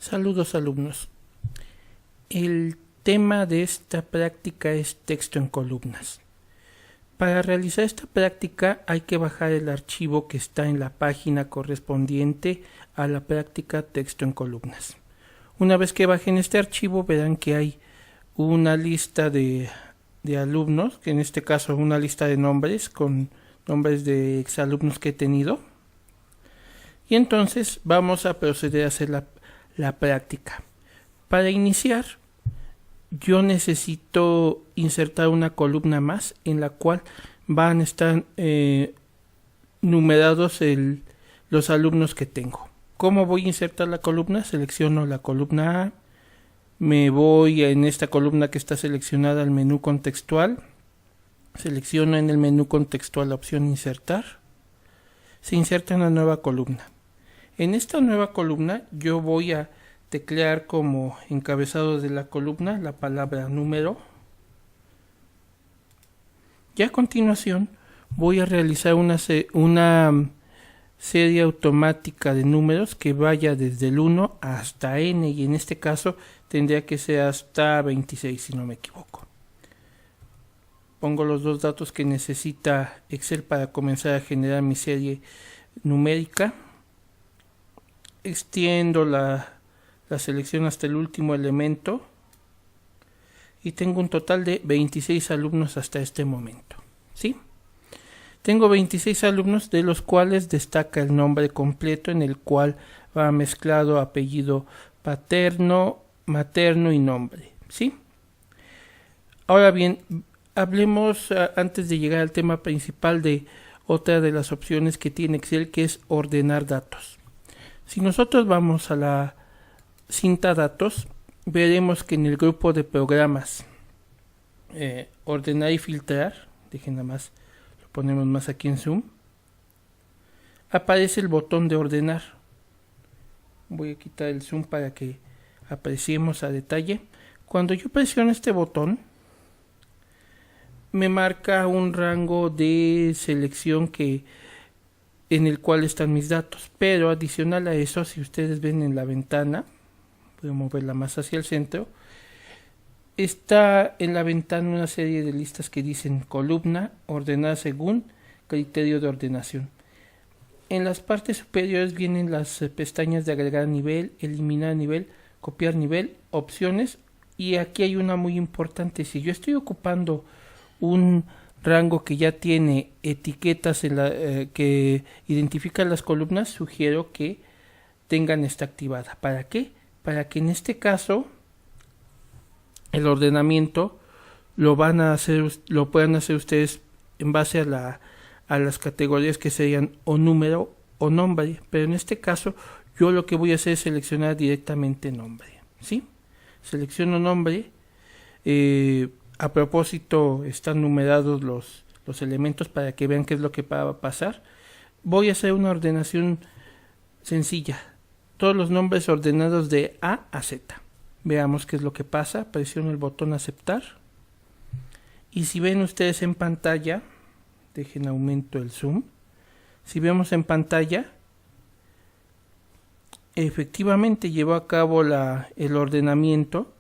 Saludos alumnos. El tema de esta práctica es texto en columnas. Para realizar esta práctica hay que bajar el archivo que está en la página correspondiente a la práctica texto en columnas. Una vez que bajen este archivo verán que hay una lista de alumnos, que en este caso es una lista de nombres con nombres de exalumnos que he tenido. Y entonces vamos a proceder a hacer la práctica. Para iniciar, yo necesito insertar una columna más en la cual van a estar numerados los alumnos que tengo. ¿Cómo voy a insertar la columna? Selecciono la columna A, me voy en esta columna que está seleccionada al menú contextual, selecciono en el menú contextual la opción insertar, se inserta una nueva columna. En esta nueva columna yo voy a teclear como encabezado de la columna la palabra número y a continuación voy a realizar una serie automática de números que vaya desde el 1 hasta n, y en este caso tendría que ser hasta 26 si no me equivoco. Pongo los dos datos que necesita Excel para comenzar a generar mi serie numérica, extiendo la selección hasta el último elemento y tengo un total de 26 alumnos hasta este momento. ¿Sí? Tengo 26 alumnos, de los cuales destaca el nombre completo, en el cual va mezclado apellido paterno, materno y nombre. ¿Sí? Ahora bien, hablemos antes de llegar al tema principal de otra de las opciones que tiene Excel, que es ordenar datos. Si nosotros vamos a la cinta datos, veremos que en el grupo de programas ordenar y filtrar, dejen nada más, lo ponemos más aquí en zoom, aparece el botón de ordenar. Voy a quitar el zoom para que apreciemos a detalle. Cuando yo presiono este botón me marca un rango de selección en el cual están mis datos, pero adicional a eso, si ustedes ven en la ventana, voy a moverla más hacia el centro, está en la ventana una serie de listas que dicen columna ordenada según criterio de ordenación. En las partes superiores vienen las pestañas de agregar nivel, eliminar nivel, copiar nivel, opciones, y aquí hay una muy importante. Si yo estoy ocupando un rango que ya tiene etiquetas que identifican las columnas, sugiero que tengan esta activada. ¿Para qué? Para que en este caso el ordenamiento lo puedan hacer ustedes en base a las categorías que serían o número o nombre, pero en este caso yo lo que voy a hacer es seleccionar directamente nombre. ¿Sí? Selecciono nombre. A propósito, están numerados los elementos para que vean qué es lo que va a pasar. Voy a hacer una ordenación sencilla. Todos los nombres ordenados de A a Z. Veamos qué es lo que pasa. Presiono el botón aceptar. Y si ven ustedes en pantalla, dejen aumento el zoom. Si vemos en pantalla, efectivamente llevó a cabo el ordenamiento.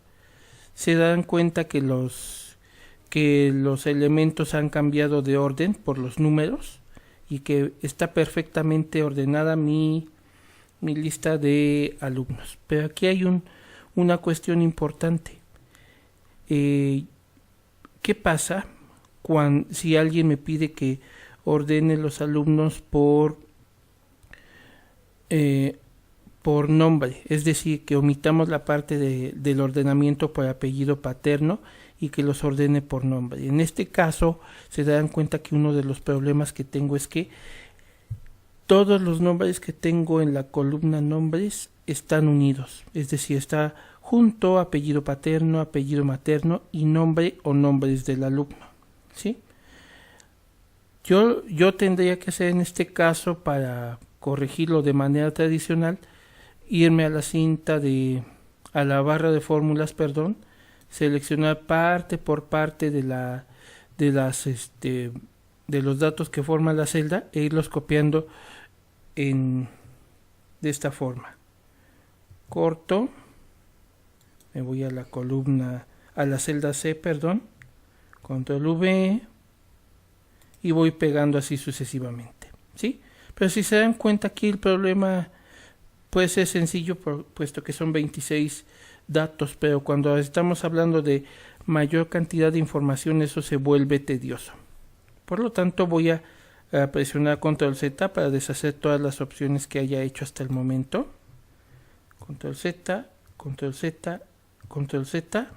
Se dan cuenta que los elementos han cambiado de orden por los números y que está perfectamente ordenada mi lista de alumnos. Pero aquí hay una cuestión importante. ¿Qué pasa si alguien me pide que ordene los alumnos por nombre? Es decir, que omitamos la parte del ordenamiento por apellido paterno y que los ordene por nombre. En este caso se dan cuenta que uno de los problemas que tengo es que todos los nombres que tengo en la columna nombres están unidos, es decir, está junto apellido paterno, apellido materno y nombre o nombres del alumno. ¿Sí? Yo tendría que hacer en este caso, para corregirlo de manera tradicional, irme a la cinta a la barra de fórmulas, seleccionar parte por parte de los datos que forman la celda e irlos copiando de esta forma. corto, me voy a la columna, a la celda C, perdón, control V, y voy pegando así sucesivamente, ¿sí? Pero si se dan cuenta, aquí el problema puede ser sencillo, puesto que son 26 datos, pero cuando estamos hablando de mayor cantidad de información, eso se vuelve tedioso. Por lo tanto, voy a presionar control Z para deshacer todas las opciones que haya hecho hasta el momento. Control Z, control Z, control Z,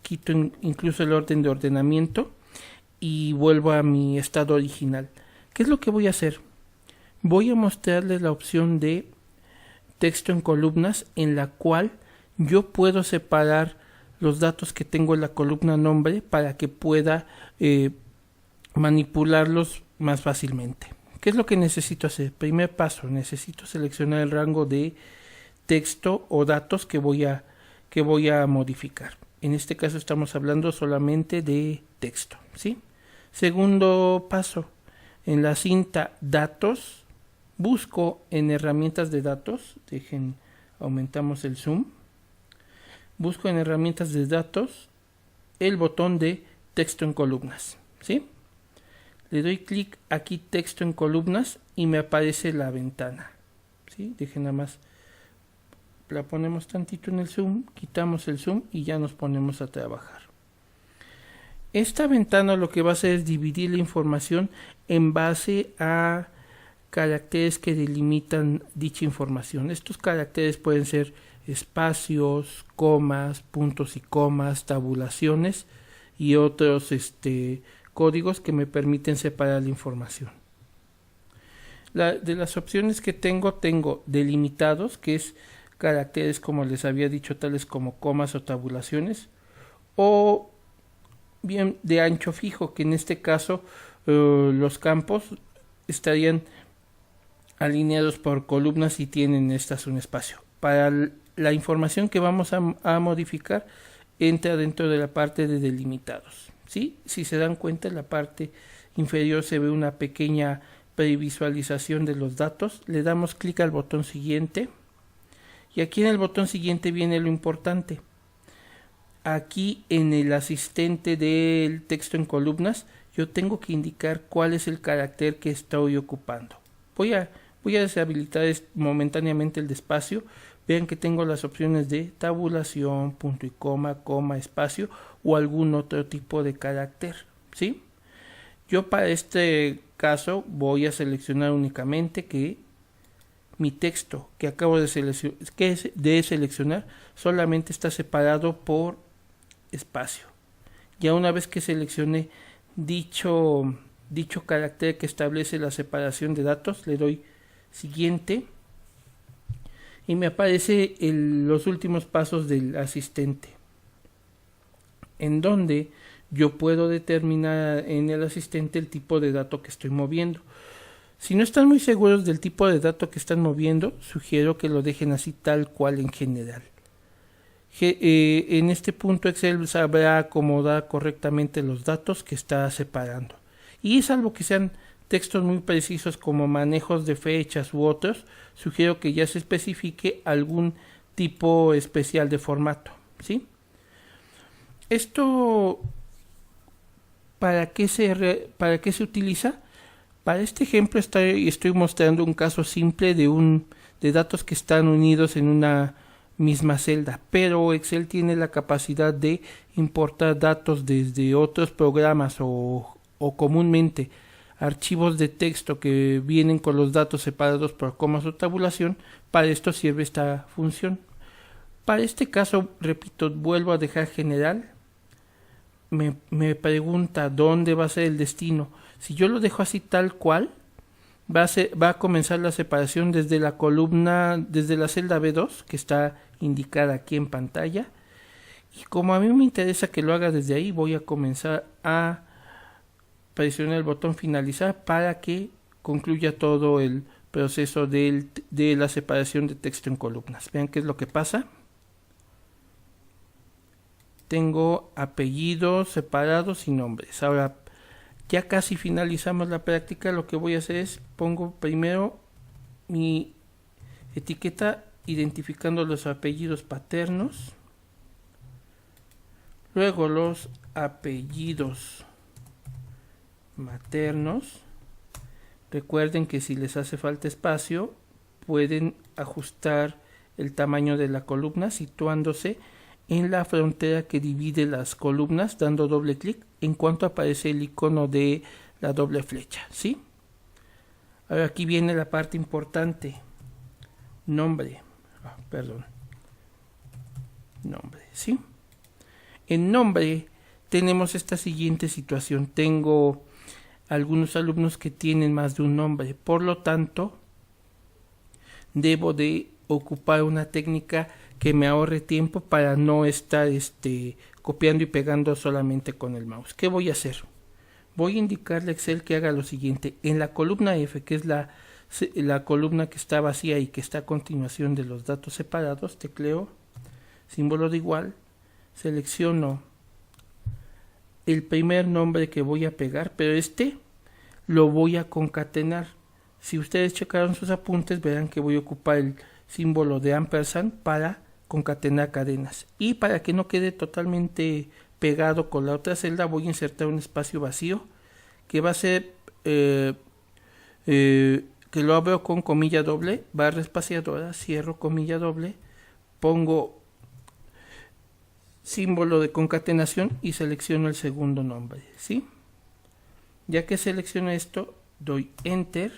quito incluso el orden de ordenamiento y vuelvo a mi estado original. ¿Qué es lo que voy a hacer? Voy a mostrarles la opción de texto en columnas, en la cual yo puedo separar los datos que tengo en la columna nombre para que pueda manipularlos más fácilmente. ¿Qué es lo que necesito hacer? Primer paso, necesito seleccionar el rango de texto o datos que voy a modificar. En este caso estamos hablando solamente de texto, ¿sí? Segundo paso, en la cinta datos, busco en herramientas de datos, aumentamos el zoom, busco en herramientas de datos el botón de texto en columnas, ¿sí? Le doy clic aquí, texto en columnas, y me aparece la ventana, ¿sí? Nada más, la ponemos tantito en el zoom, quitamos el zoom y ya nos ponemos a trabajar. Esta ventana lo que va a hacer es dividir la información en base a caracteres que delimitan dicha información. Estos caracteres pueden ser espacios, comas, puntos y comas, tabulaciones y otros códigos que me permiten separar la información. De las opciones que tengo delimitados, que es caracteres, como les había dicho, tales como comas o tabulaciones, o bien de ancho fijo, que en este caso los campos estarían alineados por columnas y tienen estas un espacio. Para la información que vamos a modificar, entra dentro de la parte de delimitados, ¿sí? Si se dan cuenta, en la parte inferior se ve una pequeña previsualización de los datos. Le damos clic al botón siguiente y aquí en el botón siguiente viene lo importante. Aquí en el asistente del texto en columnas, yo tengo que indicar cuál es el carácter que estoy ocupando. Voy a deshabilitar momentáneamente el de espacio. Vean que tengo las opciones de tabulación, punto y coma, coma, espacio o algún otro tipo de carácter, ¿sí? Yo para este caso voy a seleccionar únicamente que mi texto que acabo de seleccionar solamente está separado por espacio. Ya una vez que seleccione dicho carácter que establece la separación de datos, le doy siguiente y me aparece los últimos pasos del asistente, en donde yo puedo determinar en el asistente el tipo de dato que estoy moviendo. Si no están muy seguros del tipo de dato que están moviendo, sugiero que lo dejen así tal cual en general. En este punto Excel sabrá acomodar correctamente los datos que está separando. Y salvo que sean textos muy precisos como manejos de fechas u otros, sugiero que ya se especifique algún tipo especial de formato, ¿sí? Esto, ¿para qué se utiliza? Para este ejemplo estoy mostrando un caso simple de datos que están unidos en una misma celda, pero Excel tiene la capacidad de importar datos desde otros programas o comúnmente archivos de texto que vienen con los datos separados por comas o tabulación. Para esto sirve esta función. Para este caso, repito, vuelvo a dejar general. Me pregunta dónde va a ser el destino. Si yo lo dejo así tal cual, va a comenzar la separación desde la columna, desde la celda B2, que está indicada aquí en pantalla. Y como a mí me interesa que lo haga desde ahí, voy a comenzar a presionar el botón finalizar para que concluya todo el proceso de la separación de texto en columnas. Vean qué es lo que pasa. Tengo apellidos separados y nombres. Ahora, ya casi finalizamos la práctica. Lo que voy a hacer es pongo primero mi etiqueta identificando los apellidos paternos, luego los apellidos maternos. Recuerden que si les hace falta espacio, pueden ajustar el tamaño de la columna situándose en la frontera que divide las columnas, dando doble clic en cuanto aparece el icono de la doble flecha, ¿sí? Ahora aquí viene la parte importante. Nombre, nombre, ¿sí? En nombre tenemos esta siguiente situación. Tengo algunos alumnos que tienen más de un nombre, por lo tanto debo de ocupar una técnica que me ahorre tiempo para no estar copiando y pegando solamente con el mouse. ¿Qué voy a hacer? Voy a indicarle a Excel que haga lo siguiente. En la columna F, que es la columna que está vacía y que está a continuación de los datos separados, tecleo símbolo de igual, selecciono el primer nombre que voy a pegar, pero lo voy a concatenar. Si ustedes checaron sus apuntes, verán que voy a ocupar el símbolo de ampersand para concatenar cadenas. Y para que no quede totalmente pegado con la otra celda, voy a insertar un espacio vacío que va a ser que lo abro con comilla doble, barra espaciadora, cierro comilla doble, pongo símbolo de concatenación y selecciono el segundo nombre, ¿sí? Ya que selecciono esto, doy enter,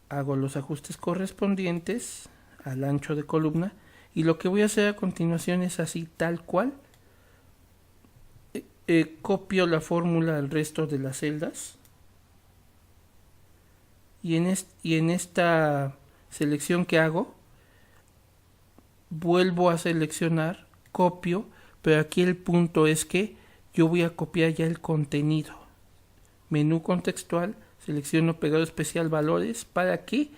hago los ajustes correspondientes al ancho de columna y lo que voy a hacer a continuación es así tal cual. Copio la fórmula al resto de las celdas y en esta selección que hago vuelvo a seleccionar, copio, pero aquí el punto es que yo voy a copiar ya el contenido. Menú contextual, selecciono pegado especial valores para que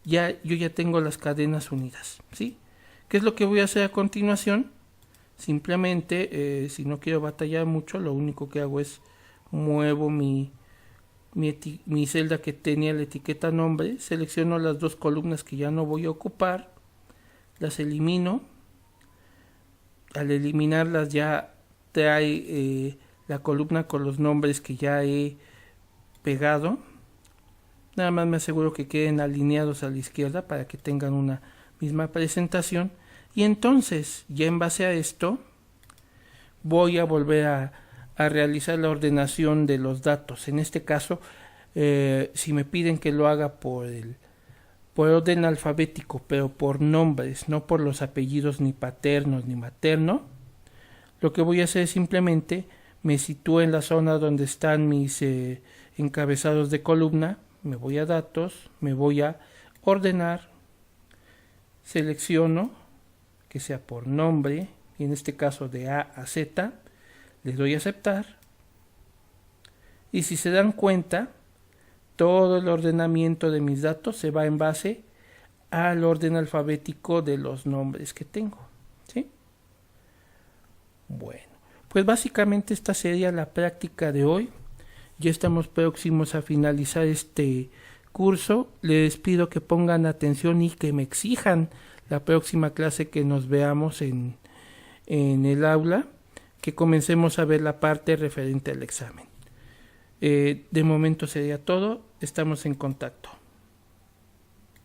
yo ya tengo las cadenas unidas, ¿sí? ¿Qué es lo que voy a hacer a continuación? Simplemente, si no quiero batallar mucho, lo único que hago es muevo mi celda que tenía la etiqueta nombre, selecciono las dos columnas que ya no voy a ocupar, las elimino. Al eliminarlas ya trae la columna con los nombres que ya he pegado. Nada más me aseguro que queden alineados a la izquierda para que tengan una misma presentación. Y entonces, ya en base a esto, voy a volver a realizar la ordenación de los datos. En este caso, si me piden que lo haga por orden alfabético, pero por nombres, no por los apellidos ni paternos ni materno, lo que voy a hacer es simplemente me sitúo en la zona donde están mis encabezados de columna, me voy a datos, me voy a ordenar, selecciono que sea por nombre, y en este caso de A a Z, le doy a aceptar, y si se dan cuenta, todo el ordenamiento de mis datos se va en base al orden alfabético de los nombres que tengo, ¿sí? Bueno, pues básicamente esta sería la práctica de hoy. Ya estamos próximos a finalizar este curso. Les pido que pongan atención y que me exijan la próxima clase que nos veamos en el aula, que comencemos a ver la parte referente al examen. De momento sería todo. Estamos en contacto.